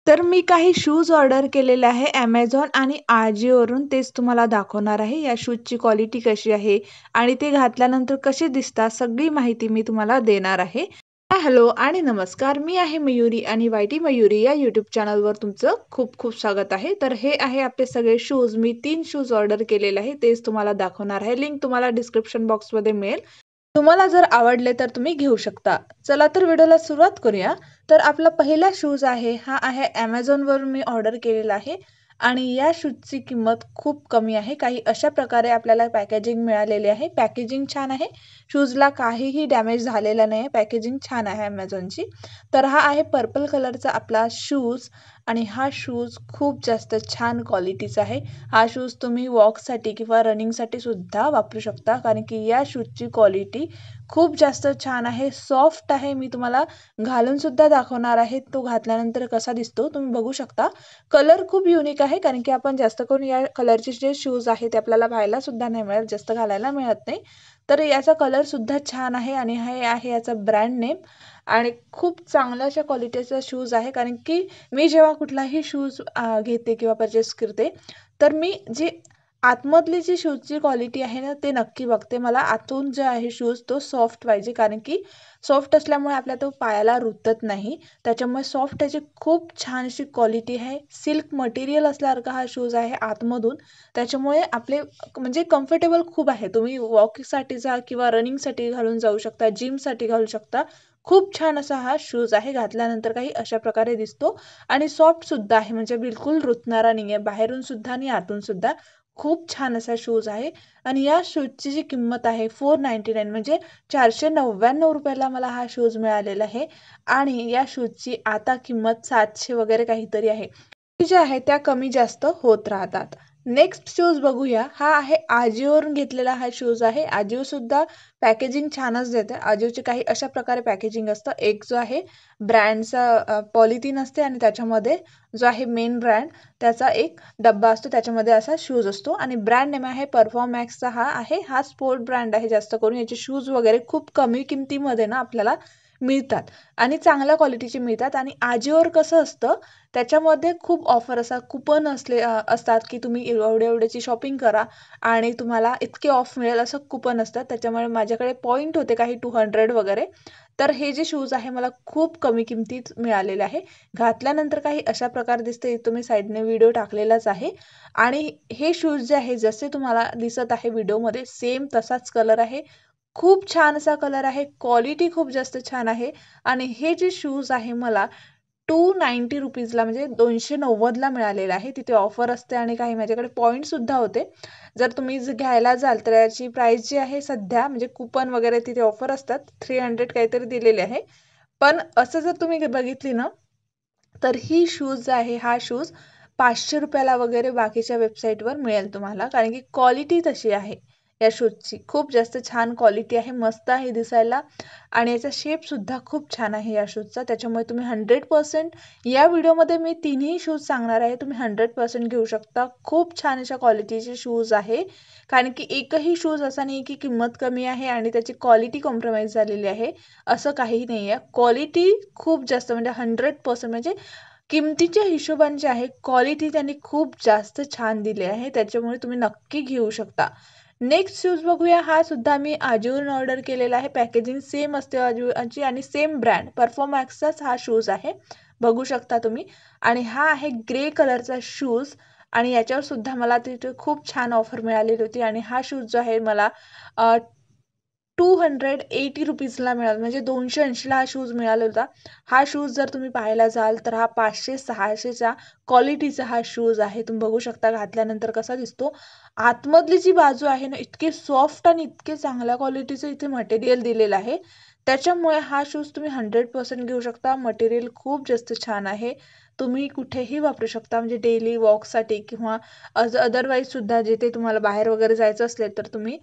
तर मी काही shoes order केलेले आहे Amazon आणि Ajioवरून तेच तुम्हाला दाखवणार आहे. या शूजची क्वालिटी कशी आहे आणि ते घातल्यानंतर कसे दिसतात सगळी माहिती मी तुम्हाला देणार आहे. हॅलो आणि नमस्कार. मी आहे मयुरी आणि वायटी मयुरी या यूट्यूब चॅनलवर तुमचं खूप खूप स्वागत आहे. तर हे आहे आपले सगळे शूज. मी 3 शूज ऑर्डर केलेले आहे. तेच तुम्हाला दाखवणार आहे. लिंक तुम्हाला डिस्क्रिप्शन बॉक्समध्ये मिळेल. तुम्हाला जर आवडले तर तुम्ही घेऊ शकता. चला तर व्हिडिओला सुरुवात करूया. तर आपला पहिला शूज आहे, हा आहे Amazonवरून मी ऑर्डर केलेला आहे आणि या शूजची किंमत खूप कमी आहे. काही अशा प्रकारे आपल्याला पॅकेजिंग मिळालेली आहे. पॅकेजिंग छान आहे. शूजला काहीही डॅमेज झालेला नाही. पॅकेजिंग छान आहे Amazonची. तर हा आहे पर्पल कलरचा आपला शूज आणि हा शूज खूप जास्त छान क्वालिटीचा आहे. हा शूज तुम्ही वॉकसाठी किंवा रनिंगसाठी सुद्धा वापरू शकता, कारण की या शूजची क्वालिटी खूप जास्त छान आहे, सॉफ्ट आहे. मी तुम्हाला घालून सुद्धा दाखवणार आहे, तो घातल्यानंतर कसा दिसतो तुम्ही बघू शकता. कलर खूप युनिक आहे, कारण की आपण जास्त करून या कलरचे जे शूज आहेत ते आपल्याला पाहायला सुद्धा नाही मिळत, जास्त घालायला मिळत नाही. तर याचा कलर सुद्धा छान आहे आणि हे आहे याचा ब्रँड नेम आणि खूप चांगल्या अशा क्वालिटीचा शूज आहे. कारण की मी जेव्हा कुठलाही शूज घेते किंवा परचेस करते, तर मी जी आतमधली जी शूजची क्वालिटी आहे ना, ते नक्की बघते. मला आतून जो आहे शूज तो सॉफ्ट पाहिजे, कारण की सॉफ्ट असल्यामुळे आपल्या तो पायाला रुतत नाही. त्याच्यामुळे सॉफ्ट त्याची खूप छान अशी क्वालिटी आहे. सिल्क मटेरियल असल्यासारखा हा शूज आहे आतमधून. त्याच्यामुळे आपले म्हणजे कम्फर्टेबल खूप आहे. तुम्ही वॉकसाठी जा किंवा रनिंगसाठी घालून जाऊ शकता, जिमसाठी घालू शकता. खूप छान असा हा शूज आहे. घातल्यानंतर काही अशा प्रकारे दिसतो आणि सॉफ्ट सुद्धा आहे, म्हणजे बिलकुल रुतणारा नाही आहे. बाहेरून सुद्धा आणि आतून सुद्धा खूप छान असा शूज आहे आणि या शूजची जी किंमत आहे 499 म्हणजे ₹499 मला हा शूज मिळालेला आहे आणि या शूजची आता किंमत 700 वगैरे काहीतरी आहे. ज्या आहेत त्या कमी जास्त होत राहतात. नेक्स्ट शूज बघूया. हा आहे Ajioवरून घेतलेला हा शूज आहे. Ajio सुद्धा पॅकेजिंग छानच देते. Ajioची काही अशा प्रकारे पॅकेजिंग असतं. एक जो आहे ब्रँडचा पॉलिथिन असते आणि त्याच्यामध्ये जो आहे मेन ब्रँड त्याचा एक डब्बा असतो. त्याच्यामध्ये असा शूज असतो आणि ब्रँड नेम आहे परफॉर्मॅक्सचा हा आहे. हा स्पोर्ट ब्रँड आहे. जास्त करून याचे शूज वगैरे खूप कमी किमतीमध्ये ना आपल्याला मिळतात आणि चांगल्या क्वालिटीचे मिळतात. आणि Ajioवर कसं असतं, त्याच्यामध्ये खूप ऑफर असतात, कुपन असतात, की तुम्ही एवढ्याची शॉपिंग करा आणि तुम्हाला इतके ऑफ मिळेल असं कुपन असतात. त्याच्यामुळे माझ्याकडे पॉईंट होते काही 200 वगैरे. तर हे जे शूज आहे मला खूप कमी किमतीत मिळालेले आहे. घातल्यानंतर काही अशा प्रकारे दिसते, तुम्ही साईडने व्हिडिओ टाकलेलाच आहे आणि हे शूज जे आहे जसे तुम्हाला दिसत आहे व्हिडिओमध्ये सेम तसाच कलर आहे. खूप छान असा कलर आहे. क्वालिटी खूप जास्त छान आहे आणि हे जे शूज आहे मला ₹290 म्हणजे 290ला मिळालेलं आहे. तिथे ऑफर असते आणि काही माझ्याकडे पॉइंटसुद्धा होते. जर तुम्ही घ्यायला जाल तर याची प्राईस जी आहे सध्या म्हणजे कुपन वगैरे तिथे ऑफर असतात. 300 काहीतरी दिलेले आहे. पण असं जर तुम्ही बघितली ना, तर ही शूज आहे, हा शूज ₹500 वगैरे बाकीच्या वेबसाईटवर मिळेल तुम्हाला. कारण की क्वालिटी तशी आहे या शूजची. खूप जास्त छान क्वालिटी आहे, मस्त आहे दिसायला आणि याचा शेपसुद्धा खूप छान आहे या शूजचा. त्याच्यामुळे तुम्ही 100% या व्हिडिओमध्ये मी तिन्ही शूज सांगणार आहे. तुम्ही 100% घेऊ शकता. खूप छान अशा क्वालिटीचे शूज आहे. कारण की एकही शूज असा नाही की किंमत कमी आहे आणि त्याची क्वालिटी कॉम्प्रोमाइज झालेली आहे, असं काहीही नाही आहे. क्वालिटी खूप जास्त म्हणजे 100% म्हणजे किमतीच्या हिशोबाने जे आहे क्वालिटी त्यांनी खूप जास्त छान दिली आहे. त्याच्यामुळे तुम्ही नक्की घेऊ शकता. नेक्स्ट शूज बघूया. हा सुद्धा मी Ajioवरून ऑर्डर केलेला आहे. पॅकेजिंग सेम असते Ajioची आणि सेम ब्रँड परफॉर्मॅक्सचाच हा शूज आहे. बघू शकता तुम्ही आणि हा आहे ग्रे कलरचा शूज आणि याच्यावर सुद्धा मला तिथे खूप छान ऑफर मिळालेली होती आणि हा शूज जो आहे मला ₹280 मिळाला, म्हणजे 280ला हा शूज मिळाला होता. हा शूज जर तुम्ही पाहायला जाल तर हा 500-600च्या क्वालिटीचा हा शूज आहे. तुम्ही बघू शकता घातल्यानंतर कसा दिसतो. आतमधली जी बाजू आहे ना, इतकी सॉफ्ट आणि इतके चांगल्या क्वालिटीचं इथे मटेरियल दिलेलं आहे. त्याच्यामुळे हा शूज तुम्ही 100% घेऊ शकता. मटेरियल खूप जास्त छान आहे. तुम्ही कुठेही वापरू शकता, म्हणजे डेली वॉकसाठी किंवा अदरवाईज सुद्धा जिथे तुम्हाला बाहेर वगैरे जायचं असेल तर तुम्ही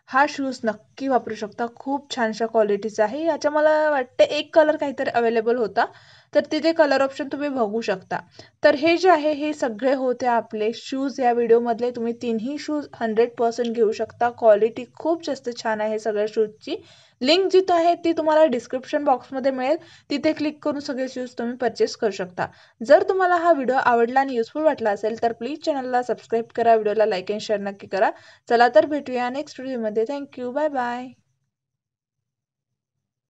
हा शूज नक्की वापरू शकता. खूप छानशा क्वालिटीचा आहे. याच्या मला वाटते एक कलर काहीतरी अवेलेबल होता. तर तिथे कलर ऑप्शन तुम्ही बघू शकता. तर हे जे आहे हे सगळे होते आपले शूज या व्हिडिओमधले. तुम्ही तिन्ही शूज 100% घेऊ शकता. क्वालिटी खूप जास्त छान आहे सगळ्या शूजची. लिंक जिथं आहे ती तुम्हाला डिस्क्रिप्शन बॉक्समध्ये मिळेल. तिथे क्लिक करून सगळे शूज तुम्ही परचेस करू शकता. जर तुम्हाला हा व्हिडिओ आवडला आणि युजफुल वाटला असेल तर प्लीज चॅनलला सबस्क्राईब करा, व्हिडिओला लाईक आणि शेअर नक्की करा. चला तर भेटूया नेक्स्ट व्हिडिओमध्ये. थँक्यू. Bye bye.